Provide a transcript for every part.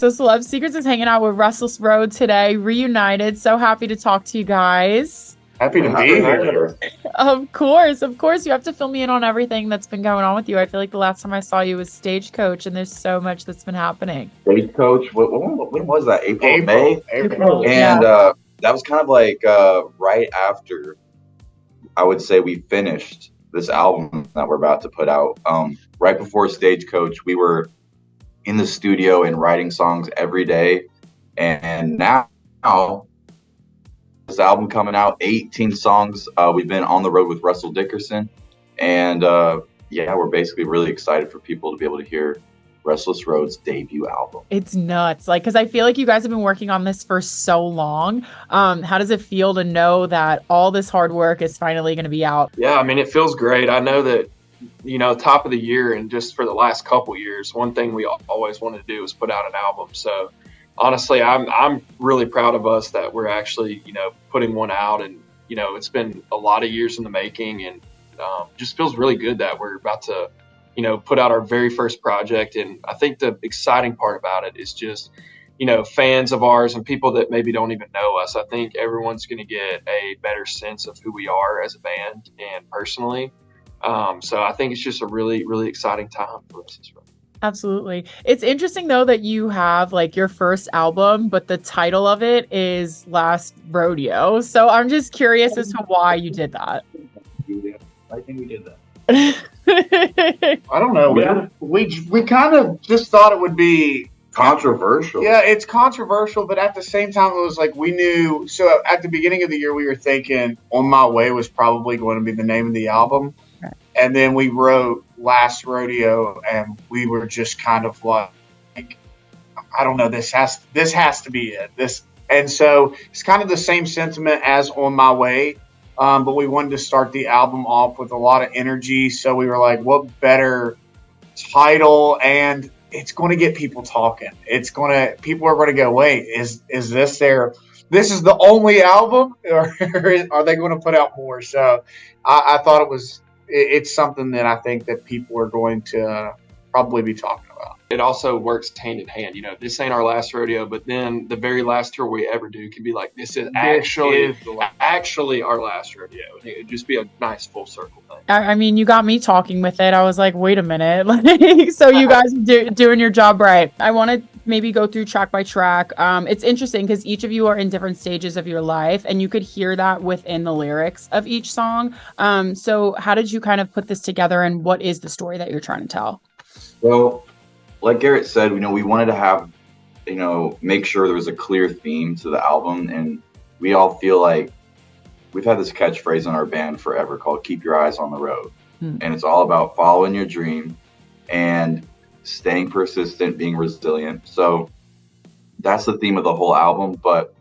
So Celeb Secrets is hanging out with Restless Road today, reunited. So happy to talk to you guys. Happy to be here. Of course, of course. You have to fill me in on everything that's been going on with you. I feel like the last time I saw you was Stagecoach, and there's so much that's been happening. Stagecoach. When was that? April, May? April. And that was kind of like right after, I would say, we finished this album that we're about to put out. Right before Stagecoach, we were in the studio and writing songs every day. And now this album coming out, 18 songs. We've been on the road with Russell Dickerson. And we're basically really excited for people to be able to hear Restless Road's debut album. It's nuts. Like, because I feel like you guys have been working on this for so long. How does it feel to know that all this hard work is finally going to be out? Yeah, I mean, it feels great. I know that, top of the year and just for the last couple years, one thing we always wanted to do was put out an album. So honestly, I'm really proud of us that we're actually, putting one out, and, it's been a lot of years in the making, and just feels really good that we're about to, put out our very first project. And I think the exciting part about it is just, fans of ours and people that maybe don't even know us. I think everyone's going to get a better sense of who we are as a band and personally. So I think it's just a really, really exciting time for us. Absolutely. It's interesting, though, that you have like your first album, but the title of it is Last Rodeo. So I'm just curious as to why you did that. I think we did that. I don't know. We kind of just thought it would be controversial. Yeah, it's controversial, but at the same time, it was like we knew. So at the beginning of the year, we were thinking On My Way was probably going to be the name of the album. Right. And then we wrote Last Rodeo, and we were just kind of like, I don't know, this has to be it. And so it's kind of the same sentiment as On My Way. But we wanted to start the album off with a lot of energy. So we were like, what better title? And it's going to get people talking. People are going to go, wait, is this this is the only album, or are they going to put out more? So I thought it's something that I think that people are going to probably be talking about. It also works hand in hand. This ain't our last rodeo, but then the very last tour we ever do can be like, this is actually our last rodeo. It would just be a nice full circle thing. I mean, you got me talking with it. I was like, wait a minute. So you guys are doing your job right. I want to maybe go through track by track. It's interesting because each of you are in different stages of your life, and you could hear that within the lyrics of each song. So how did you kind of put this together, and what is the story that you're trying to tell? Well, like Garrett said, we wanted to have, make sure there was a clear theme to the album. And we all feel like we've had this catchphrase in our band forever called "Keep Your Eyes on the Road." And it's all about following your dream and staying persistent, being resilient. So that's the theme of the whole album. But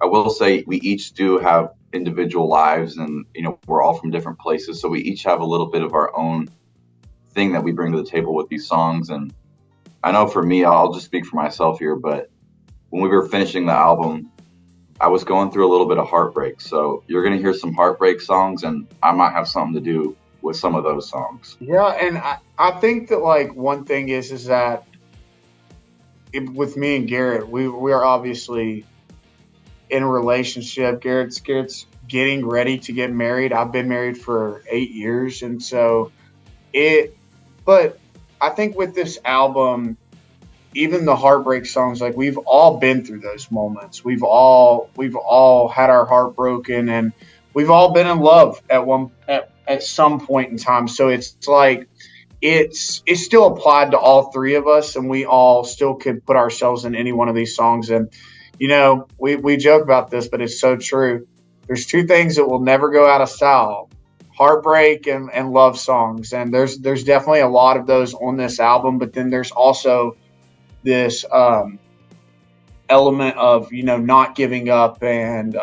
I will say we each do have individual lives, and, we're all from different places. So we each have a little bit of our own thing that we bring to the table with these songs. And I know for me, I'll just speak for myself here, but when we were finishing the album, I was going through a little bit of heartbreak. So you're going to hear some heartbreak songs, and I might have something to do with some of those songs. Yeah, and I think that like one thing is that with me and Garrett, we are obviously in a relationship. Garrett's getting ready to get married. I've been married for 8 years, and so but I think with this album, even the heartbreak songs, like we've all been through those moments. We've all had our heart broken, and we've all been in love at some point in time. So it's like it's still applied to all three of us, and we all still could put ourselves in any one of these songs. And we joke about this, but it's so true. There's two things that will never go out of style: heartbreak and love songs. And there's definitely a lot of those on this album, but then there's also this element of not giving up, and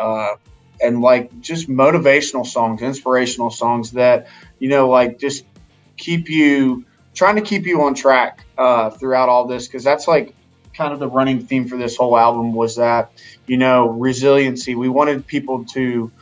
like just motivational songs, inspirational songs that like just trying to keep you on track throughout all this, because that's like kind of the running theme for this whole album was that resiliency. We wanted people to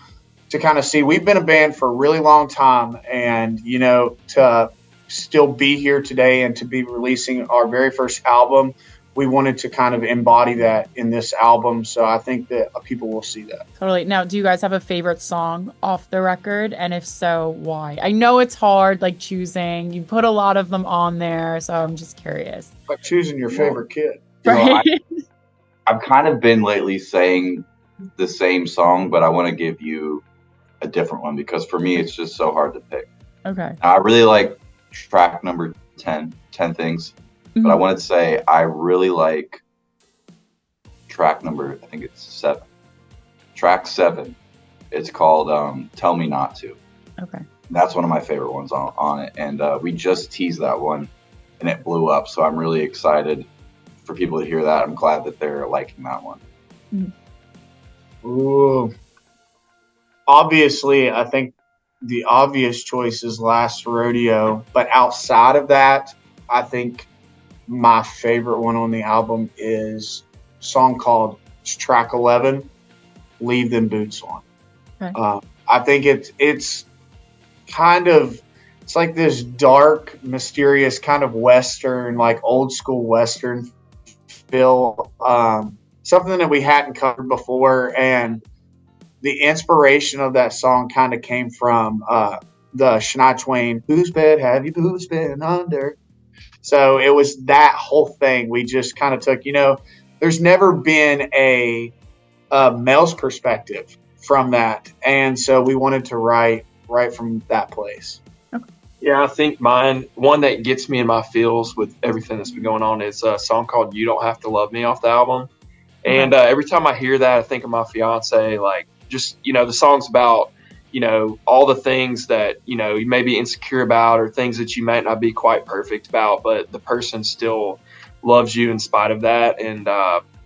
kind of see we've been a band for a really long time, and to still be here today and to be releasing our very first album we wanted to kind of embody that in this album. So I think that people will see that. Totally. Now, do you guys have a favorite song off the record? And if so, why? I know it's hard, like choosing. You put a lot of them on there, so I'm just curious. Like choosing your favorite kid. Right. I've kind of been lately saying the same song, but I want to give you a different one because for me, it's just so hard to pick. Okay. I really like track number 10 Things. But I wanted to say I really like track number, I think it's 7. Track 7. It's called Tell Me Not To. Okay. That's one of my favorite ones on it. And we just teased that one and it blew up. So I'm really excited for people to hear that. I'm glad that they're liking that one. Ooh. Obviously, I think the obvious choice is Last Rodeo. But outside of that, I think my favorite one on the album is a song called track 11, Leave Them Boots On. Okay. I think it's kind of, it's like this dark, mysterious kind of Western, like old school Western feel, something that we hadn't covered before. And the inspiration of that song kind of came from the Shania Twain, Whose Bed Have You Boots Been Under? So it was that whole thing. We just kind of took, there's never been a male's perspective from that. And so we wanted to write from that place. Okay. Yeah, I think one that gets me in my feels with everything that's been going on is a song called You Don't Have to Love Me off the album. And every time I hear that, I think of my fiance, like just, the song's about, all the things that, you may be insecure about or things that you might not be quite perfect about, but the person still loves you in spite of that. And,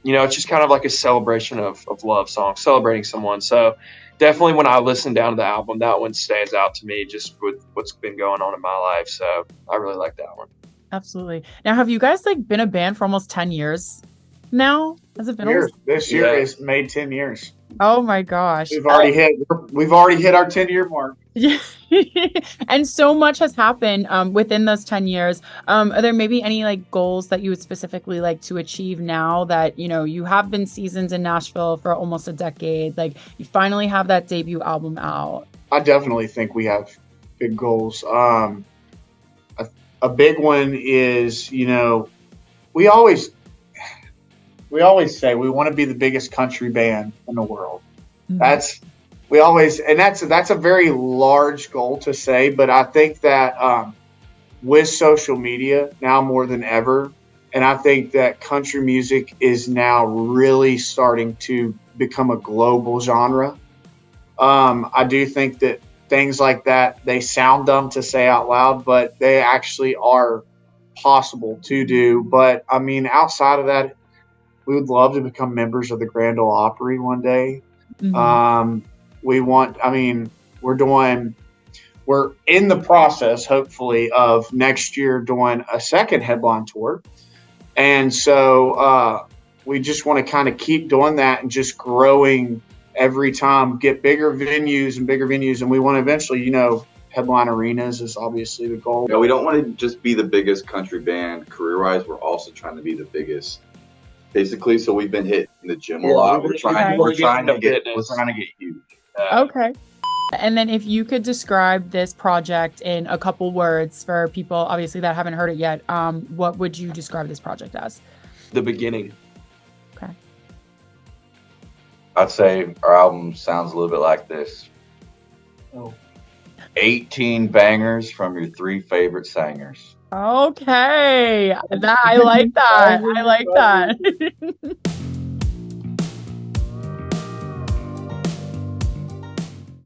it's just kind of like a celebration of love song, celebrating someone. So definitely when I listen down to the album, that one stands out to me just with what's been going on in my life. So I really like that one. Absolutely. Now, have you guys been a band for almost 10 years now? Has it been years? This year is made 10 years. Oh my gosh. We've already hit our 10-year mark. Yeah. And so much has happened within those 10 years. Are there maybe any goals that you would specifically like to achieve now that, you have been seasoned in Nashville for almost a decade? You finally have that debut album out. I definitely think we have big goals. A big one is, we always say we want to be the biggest country band in the world. Mm-hmm. That's a very large goal to say, but I think that with social media now more than ever, and I think that country music is now really starting to become a global genre. I do think that things like that, they sound dumb to say out loud, but they actually are possible to do. But I mean, outside of that, we would love to become members of the Grand Ole Opry one day. Mm-hmm. We're in the process, hopefully, of next year doing a second headline tour. And so we just want to kind of keep doing that and just growing every time, get bigger venues. And we want to eventually, headline arenas is obviously the goal. Yeah, we don't want to just be the biggest country band career-wise. We're also trying to be the biggest, basically. So we've been hitting the gym a lot. We're trying to get huge. Okay. And then if you could describe this project in a couple words for people, obviously, that haven't heard it yet, what would you describe this project as? The beginning. Okay. I'd say our album sounds a little bit like this. 18 bangers from your 3 favorite singers. Okay. I like that. I like that.